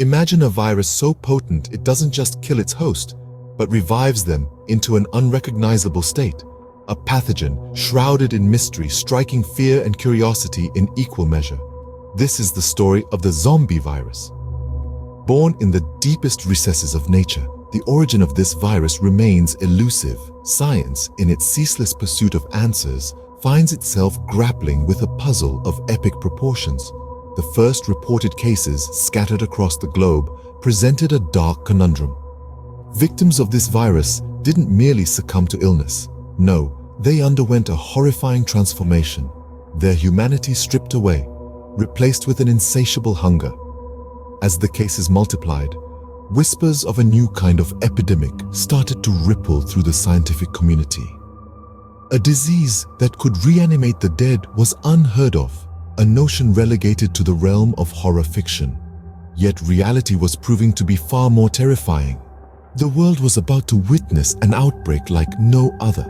Imagine a virus so potent it doesn't just kill its host, but revives them into an unrecognizable state. A pathogen shrouded in mystery, striking fear and curiosity in equal measure. This is the story of the zombie virus. Born in the deepest recesses of nature, the origin of this virus remains elusive. Science, in its ceaseless pursuit of answers, finds itself grappling with a puzzle of epic proportions. The first reported cases, scattered across the globe, presented a dark conundrum. Victims of this virus didn't merely succumb to illness. No, they underwent a horrifying transformation. Their humanity stripped away, replaced with an insatiable hunger. As the cases multiplied, whispers of a new kind of epidemic started to ripple through the scientific community. A disease that could reanimate the dead was unheard of, a notion relegated to the realm of horror fiction. Yet reality was proving to be far more terrifying. The world was about to witness an outbreak like no other.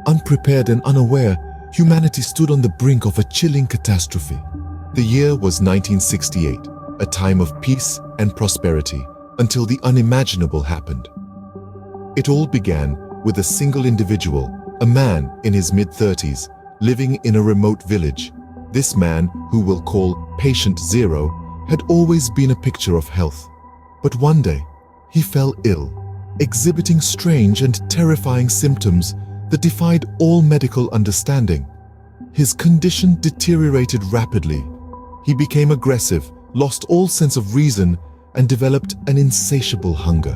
Unprepared and unaware, humanity stood on the brink of a chilling catastrophe. The year was 1968, a time of peace and prosperity, until the unimaginable happened. It all began with a single individual, a man in his mid-30s, living in a remote village. This man, who we'll call Patient Zero, had always been a picture of health. But one day, he fell ill, exhibiting strange and terrifying symptoms that defied all medical understanding. His condition deteriorated rapidly. He became aggressive, lost all sense of reason, and developed an insatiable hunger.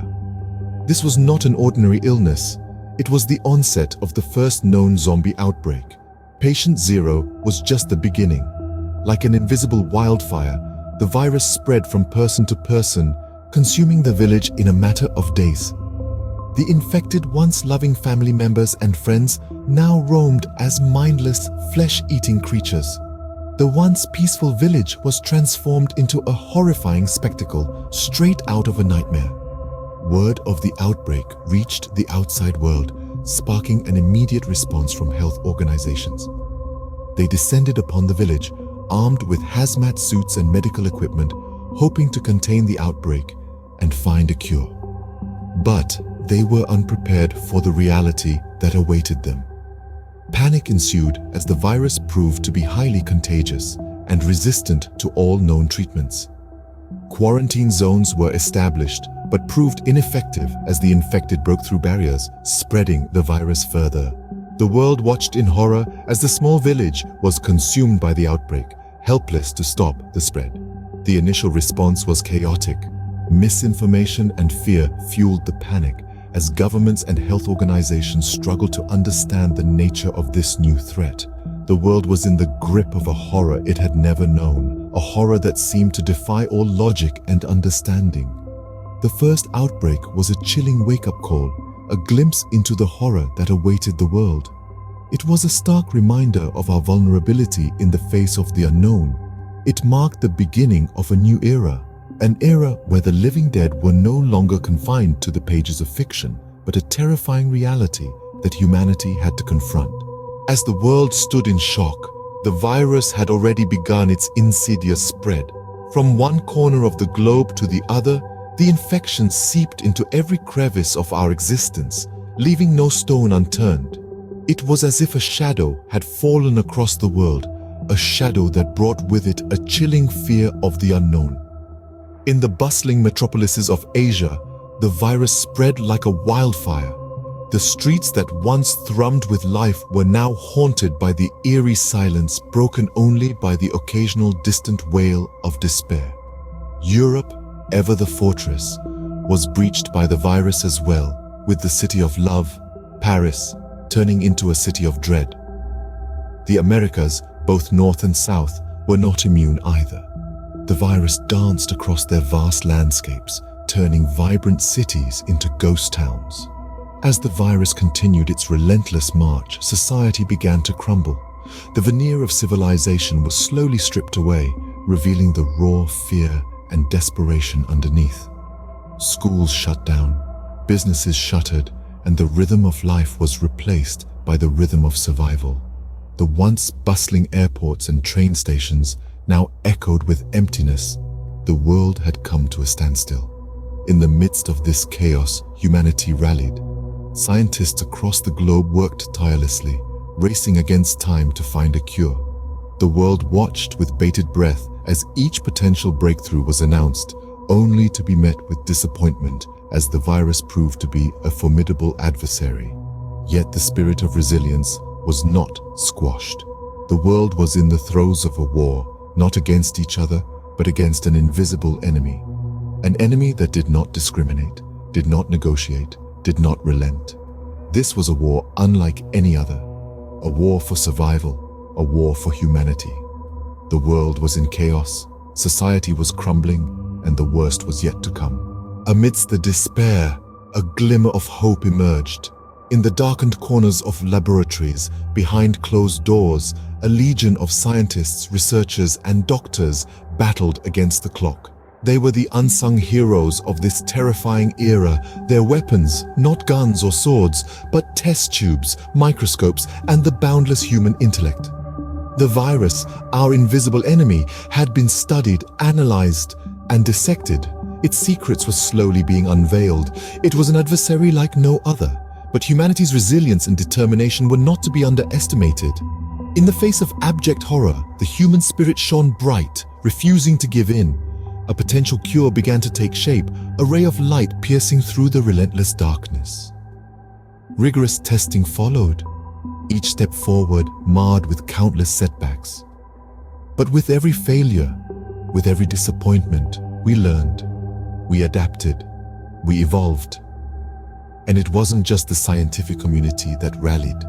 This was not an ordinary illness. It was the onset of the first known zombie outbreak. Patient Zero was just the beginning. Like an invisible wildfire, the virus spread from person to person, consuming the village in a matter of days. The infected, once loving family members and friends now roamed as mindless, flesh-eating creatures. The once peaceful village was transformed into a horrifying spectacle straight out of a nightmare. Word of the outbreak reached the outside world, sparking an immediate response from health organizations. They descended upon the village, armed with hazmat suits and medical equipment, hoping to contain the outbreak and find a cure. But they were unprepared for the reality that awaited them. Panic ensued as the virus proved to be highly contagious and resistant to all known treatments. Quarantine zones were established, but proved ineffective as the infected broke through barriers, spreading the virus further. The world watched in horror as the small village was consumed by the outbreak, helpless to stop the spread. The initial response was chaotic. Misinformation and fear fueled the panic as governments and health organizations struggled to understand the nature of this new threat. The world was in the grip of a horror it had never known, a horror that seemed to defy all logic and understanding. The first outbreak was a chilling wake-up call, a glimpse into the horror that awaited the world. It was a stark reminder of our vulnerability in the face of the unknown. It marked the beginning of a new era, an era where the living dead were no longer confined to the pages of fiction, but a terrifying reality that humanity had to confront. As the world stood in shock, the virus had already begun its insidious spread. From one corner of the globe to the other, the infection seeped into every crevice of our existence, leaving no stone unturned. It was as if a shadow had fallen across the world, a shadow that brought with it a chilling fear of the unknown. In the bustling metropolises of Asia, the virus spread like a wildfire. The streets that once thrummed with life were now haunted by the eerie silence broken only by the occasional distant wail of despair. Europe, ever the fortress, was breached by the virus as well, with the city of love, Paris, turning into a city of dread. The Americas, both north and south, were not immune either. The virus danced across their vast landscapes, turning vibrant cities into ghost towns. As the virus continued its relentless march, society began to crumble. The veneer of civilization was slowly stripped away, revealing the raw fear and desperation underneath. Schools shut down, businesses shuttered, and the rhythm of life was replaced by the rhythm of survival. The once bustling airports and train stations now echoed with emptiness. The world had come to a standstill. In the midst of this chaos, humanity rallied. Scientists across the globe worked tirelessly, racing against time to find a cure. The world watched with bated breath as each potential breakthrough was announced, only to be met with disappointment as the virus proved to be a formidable adversary. Yet the spirit of resilience was not squashed. The world was in the throes of a war, not against each other, but against an invisible enemy. An enemy that did not discriminate, did not negotiate, did not relent. This was a war unlike any other. A war for survival, a war for humanity. The world was in chaos, society was crumbling, and the worst was yet to come. Amidst the despair, a glimmer of hope emerged. In the darkened corners of laboratories, behind closed doors, a legion of scientists, researchers, and doctors battled against the clock. They were the unsung heroes of this terrifying era. Their weapons, not guns or swords, but test tubes, microscopes, and the boundless human intellect. The virus, our invisible enemy, had been studied, analyzed, and dissected. Its secrets were slowly being unveiled. It was an adversary like no other. But humanity's resilience and determination were not to be underestimated. In the face of abject horror, the human spirit shone bright, refusing to give in. A potential cure began to take shape, a ray of light piercing through the relentless darkness. Rigorous testing followed, each step forward marred with countless setbacks. But with every failure, with every disappointment, we learned, we adapted, we evolved. And it wasn't just the scientific community that rallied.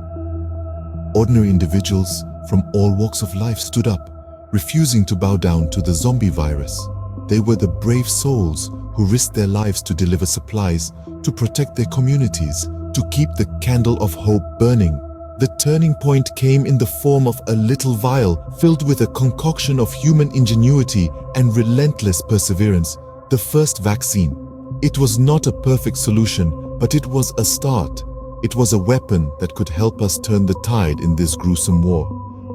Ordinary individuals from all walks of life stood up, refusing to bow down to the zombie virus. They were the brave souls who risked their lives to deliver supplies, to protect their communities, to keep the candle of hope burning. The turning point came in the form of a little vial filled with a concoction of human ingenuity and relentless perseverance, the first vaccine. It was not a perfect solution, but it was a start. It was a weapon that could help us turn the tide in this gruesome war.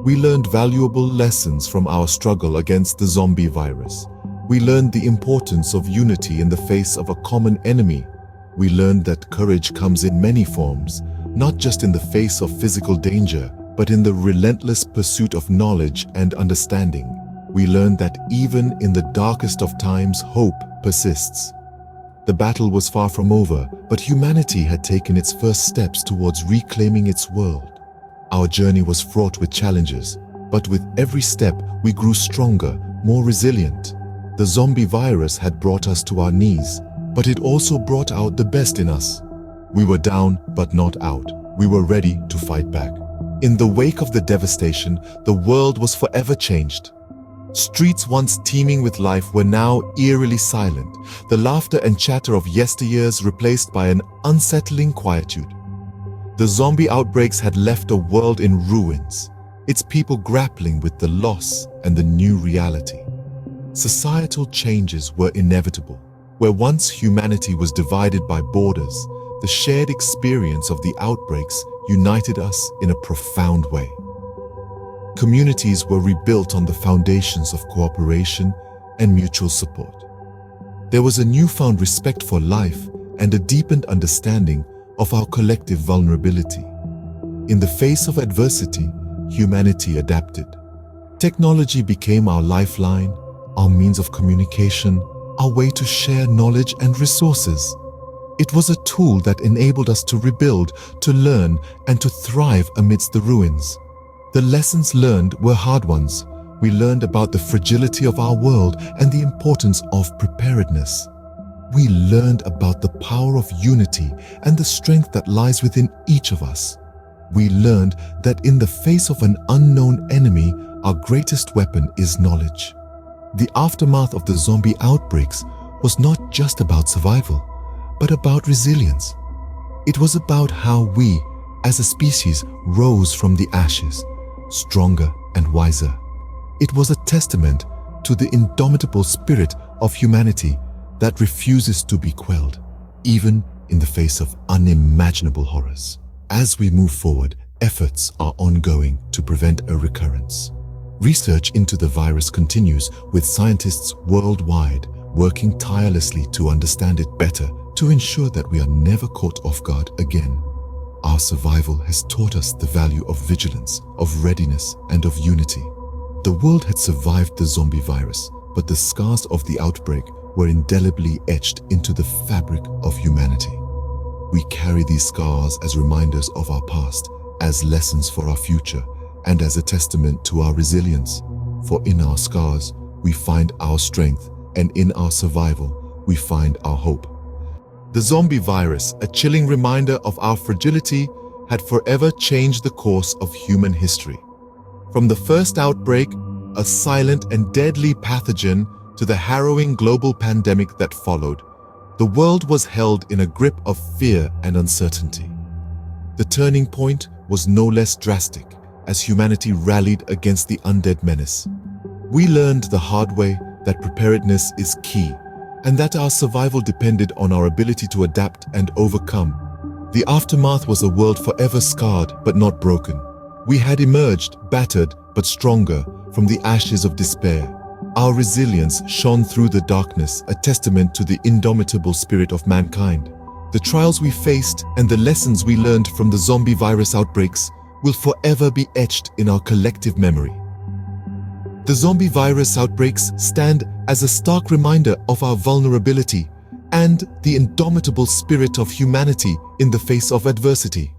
We learned valuable lessons from our struggle against the zombie virus. We learned the importance of unity in the face of a common enemy. We learned that courage comes in many forms, not just in the face of physical danger, but in the relentless pursuit of knowledge and understanding. We learned that even in the darkest of times, hope persists. The battle was far from over, but humanity had taken its first steps towards reclaiming its world. Our journey was fraught with challenges, but with every step we grew stronger, more resilient. The zombie virus had brought us to our knees, but it also brought out the best in us. We were down, but not out. We were ready to fight back. In the wake of the devastation, the world was forever changed. Streets once teeming with life were now eerily silent, the laughter and chatter of yesteryears replaced by an unsettling quietude. The zombie outbreaks had left a world in ruins, its people grappling with the loss and the new reality. Societal changes were inevitable. Where once humanity was divided by borders, the shared experience of the outbreaks united us in a profound way. Communities were rebuilt on the foundations of cooperation and mutual support. There was a newfound respect for life and a deepened understanding of our collective vulnerability. In the face of adversity, humanity adapted. Technology became our lifeline, our means of communication, our way to share knowledge and resources. It was a tool that enabled us to rebuild, to learn, and to thrive amidst the ruins. The lessons learned were hard ones. We learned about the fragility of our world and the importance of preparedness. We learned about the power of unity and the strength that lies within each of us. We learned that in the face of an unknown enemy, our greatest weapon is knowledge. The aftermath of the zombie outbreaks was not just about survival, but about resilience. It was about how we, as a species, rose from the ashes, stronger and wiser. It was a testament to the indomitable spirit of humanity that refuses to be quelled, even in the face of unimaginable horrors. As we move forward, efforts are ongoing to prevent a recurrence. Research into the virus continues, with scientists worldwide working tirelessly to understand it better, to ensure that we are never caught off guard again. Our survival has taught us the value of vigilance, of readiness, and of unity. The world had survived the zombie virus, but the scars of the outbreak were indelibly etched into the fabric of humanity. We carry these scars as reminders of our past, as lessons for our future, and as a testament to our resilience. For in our scars, we find our strength, and in our survival, we find our hope. The zombie virus, a chilling reminder of our fragility, had forever changed the course of human history. From the first outbreak, a silent and deadly pathogen, to the harrowing global pandemic that followed, the world was held in a grip of fear and uncertainty. The turning point was no less drastic, as humanity rallied against the undead menace. We learned the hard way that preparedness is key, and that our survival depended on our ability to adapt and overcome. The aftermath was a world forever scarred but not broken. We had emerged, battered but stronger, from the ashes of despair. Our resilience shone through the darkness, a testament to the indomitable spirit of mankind. The trials we faced and the lessons we learned from the zombie virus outbreaks will forever be etched in our collective memory. The zombie virus outbreaks stand as a stark reminder of our vulnerability and the indomitable spirit of humanity in the face of adversity.